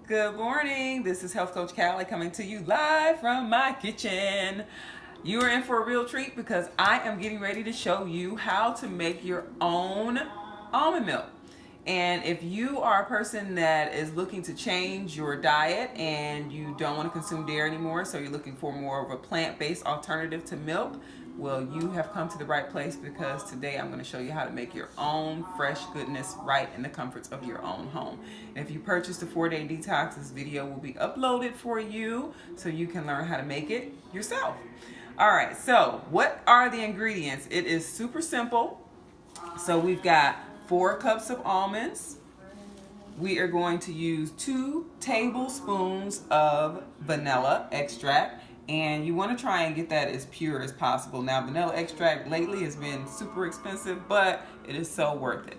Good morning. This is Health Coach Callie coming to you live from my kitchen. You are in for a real treat because I am getting ready to show you how to make your own almond milk. And if you are a person that is looking to change your diet and you don't want to consume dairy anymore, so you're looking for more of a plant-based alternative to milk, well, you have come to the right place because today I'm going to show you how to make your own fresh goodness right in the comforts of your own home. And if you purchased a 4-day detox, this video will be uploaded for you so you can learn how to make it yourself. All right, so what are the ingredients? It is super simple. So we've got 4 cups of almonds. We are going to use 2 tablespoons of vanilla extract. And you want to try and get that as pure as possible. Now, vanilla extract lately has been super expensive, but it is so worth it.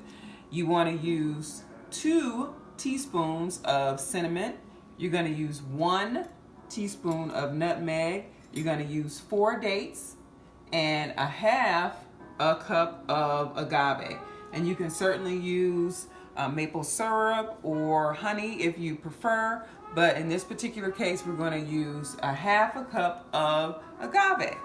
You want to use 2 teaspoons of cinnamon. You're going to use 1 teaspoon of nutmeg. You're going to use 4 dates and a half a cup of agave. And you can certainly use maple syrup or honey if you prefer. But in this particular case, we're going to use a half a cup of agave.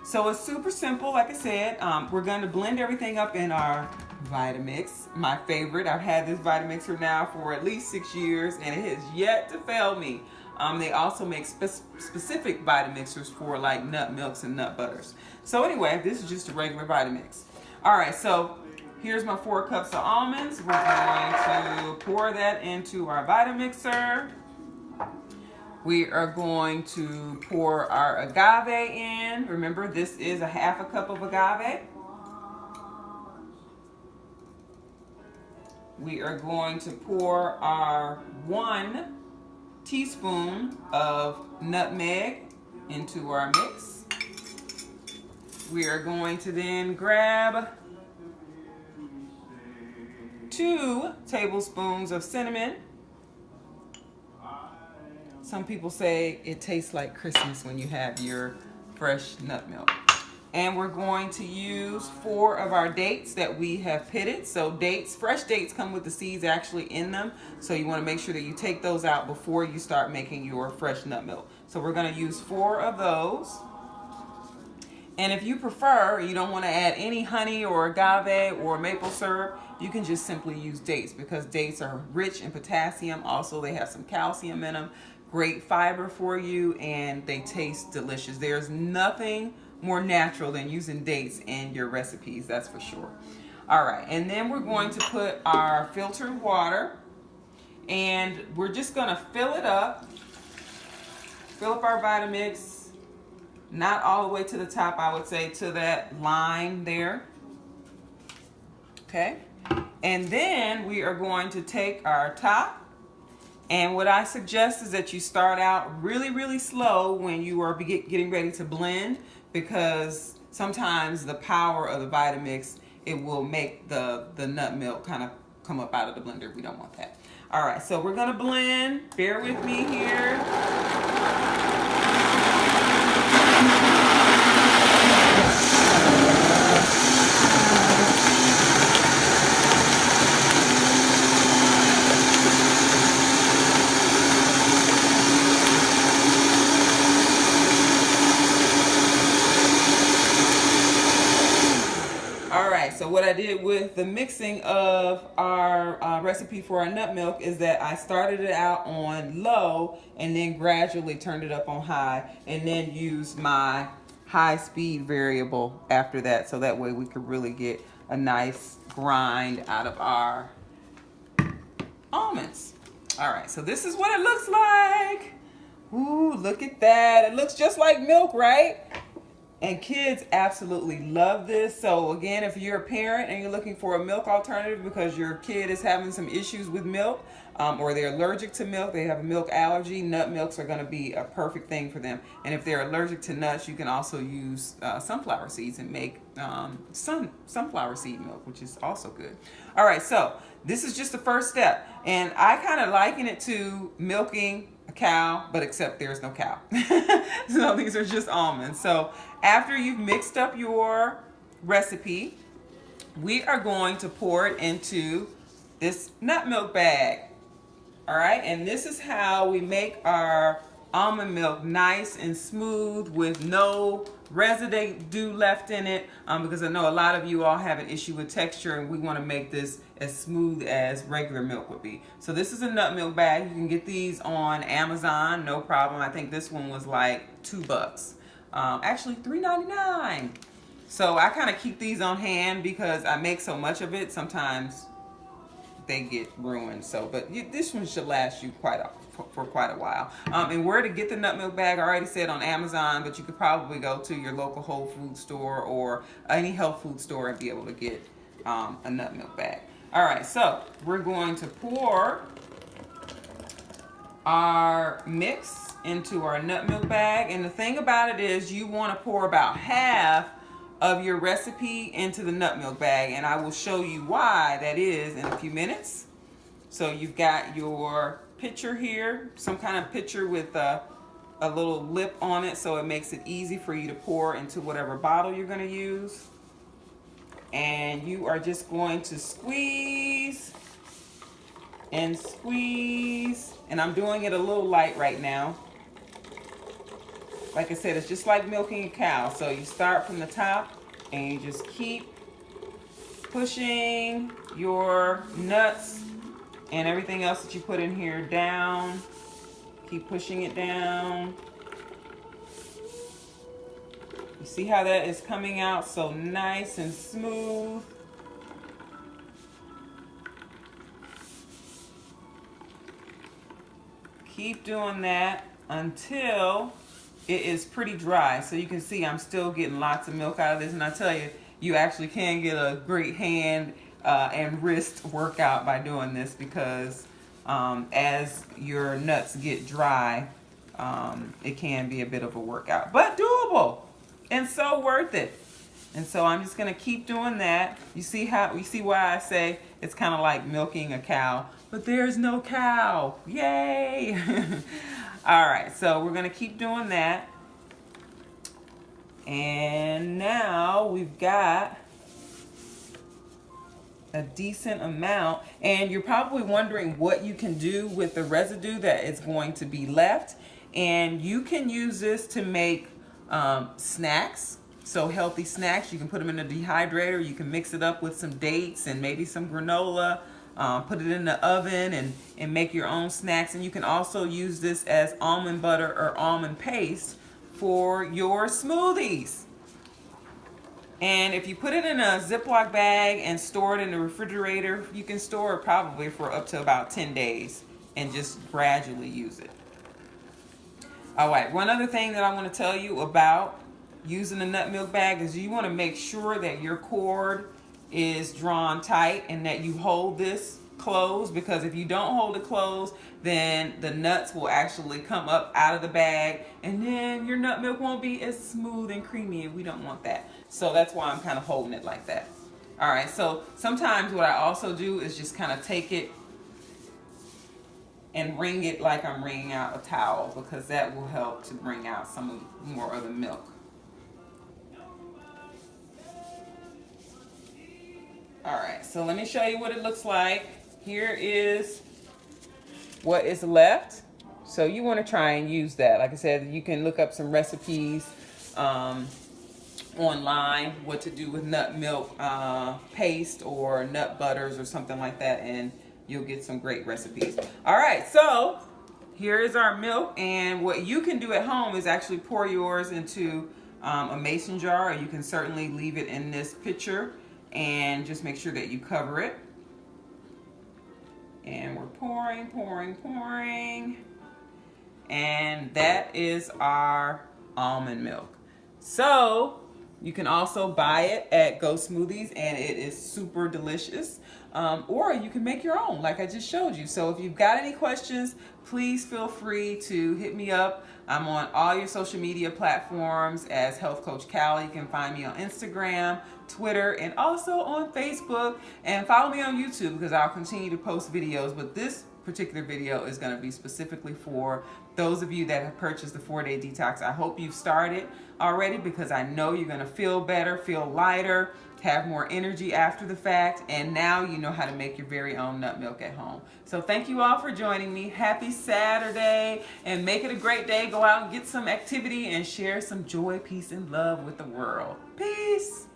So it's super simple. Like I said, we're going to blend everything up in our Vitamix, my favorite. I've had this Vitamixer now for at least 6 years, and it has yet to fail me. They also make specific Vitamixers for like nut milks and nut butters. So anyway, this is just a regular Vitamix. All right, so here's my 4 cups of almonds. We're going to pour that into our Vitamixer. We are going to pour our agave in. Remember, this is a half a cup of agave. We are going to pour our 1 teaspoon of nutmeg into our mix. We are going to then grab 2 tablespoons of cinnamon. Some people say it tastes like Christmas when you have your fresh nut milk. And we're going to use 4 of our dates that we have pitted. So dates, fresh dates come with the seeds actually in them. So you want to make sure that you take those out before you start making your fresh nut milk. So we're going to use 4 of those. And if you prefer, you don't want to add any honey or agave or maple syrup, you can just simply use dates because dates are rich in potassium. Also, they have some calcium in them. Great fiber for you, and they taste delicious. There's nothing more natural than using dates in your recipes, that's for sure. All right, and then we're going to put our filtered water, and we're just gonna fill it up. Fill up our Vitamix, not all the way to the top, I would say to that line there. Okay, and then we are going to take our top. And what I suggest is that you start out really, really slow when you are getting ready to blend, because sometimes the power of the Vitamix, it will make the nut milk kind of come up out of the blender. We don't want that. All right, so we're gonna blend. Bear with me here. So what I did with the mixing of our recipe for our nut milk is that I started it out on low and then gradually turned it up on high, and then used my high speed variable after that, so that way we could really get a nice grind out of our almonds. All right, so this is what it looks like. Ooh, look at that. It looks just like milk, right? And kids absolutely love this. So again, if you're a parent and you're looking for a milk alternative because your kid is having some issues with milk, or they're allergic to milk, they have a milk allergy, nut milks are going to be a perfect thing for them. And if they're allergic to nuts, you can also use sunflower seeds and make sunflower seed milk, which is also good. All right, so this is just the first step. And I kind of liken it to milking a cow, but except there's no cow. So these are just almonds. So after you've mixed up your recipe, we are going to pour it into this nut milk bag. All right, and this is how we make our almond milk nice and smooth with no residue left in it, because I know a lot of you all have an issue with texture, and we want to make this as smooth as regular milk would be. So this is a nut milk bag. You can get these on Amazon, no problem. I think this one was like $2. Actually $3.99. So I kind of keep these on hand because I make so much of it. Sometimes they get ruined. So, but this one should last you for quite a while. And where to get the nut milk bag, I already said on Amazon, but you could probably go to your local Whole Food store or any health food store and be able to get a nut milk bag. All right, so we're going to pour our mix into our nut milk bag. And the thing about it is you want to pour about half of your recipe into the nut milk bag, and I will show you why that is in a few minutes. So you've got your pitcher here, some kind of pitcher with a little lip on it, so it makes it easy for you to pour into whatever bottle you're going to use. And you are just going to squeeze and squeeze, and I'm doing it a little light right now. Like I said, it's just like milking a cow. So you start from the top and you just keep pushing your nuts and everything else that you put in here down. Keep pushing it down. You see how that is coming out so nice and smooth? Keep doing that until it is pretty dry. So you can see I'm still getting lots of milk out of this, and I tell you, you actually can get a great hand and wrist workout by doing this, because as your nuts get dry, it can be a bit of a workout, but doable and so worth it. And so I'm just gonna keep doing that. You see why I say it's kind of like milking a cow, but there's no cow. Yay! All right, so we're gonna keep doing that. And now we've got a decent amount, and you're probably wondering what you can do with the residue that is going to be left. And you can use this to make snacks. So healthy snacks, you can put them in a dehydrator, you can mix it up with some dates and maybe some granola, put it in the oven and make your own snacks. And you can also use this as almond butter or almond paste for your smoothies. And if you put it in a Ziploc bag and store it in the refrigerator, you can store it probably for up to about 10 days and just gradually use it. All right, one other thing that I want to tell you about using a nut milk bag is you want to make sure that your cord is drawn tight and that you hold this closed, because if you don't hold it closed, then the nuts will actually come up out of the bag, and then your nut milk won't be as smooth and creamy, and we don't want that. So that's why I'm kind of holding it like that. All right, so sometimes what I also do is just kind of take it and wring it like I'm wringing out a towel, because that will help to bring out some more of the milk. All right, so let me show you what it looks like. Here is what is left. So you want to try and use that. Like I said, you can look up some recipes online, what to do with nut milk paste or nut butters or something like that, and you'll get some great recipes. All right, so here is our milk, and what you can do at home is actually pour yours into a mason jar, or you can certainly leave it in this pitcher and just make sure that you cover it. And we're pouring, pouring, pouring. And that is our almond milk. So you can also buy it at Go Smoothies, and it is super delicious. Or you can make your own, like I just showed you. So if you've got any questions, please feel free to hit me up. I'm on all your social media platforms as Health Coach Callie. You can find me on Instagram, Twitter, and also on Facebook. And follow me on YouTube, because I'll continue to post videos. But this particular video is going to be specifically for those of you that have purchased the 4-day detox. I hope you've started already, because I know you're going to feel better, feel lighter, have more energy after the fact, and now you know how to make your very own nut milk at home. So thank you all for joining me. Happy Saturday, and make it a great day. Go out and get some activity and share some joy, peace, and love with the world. Peace.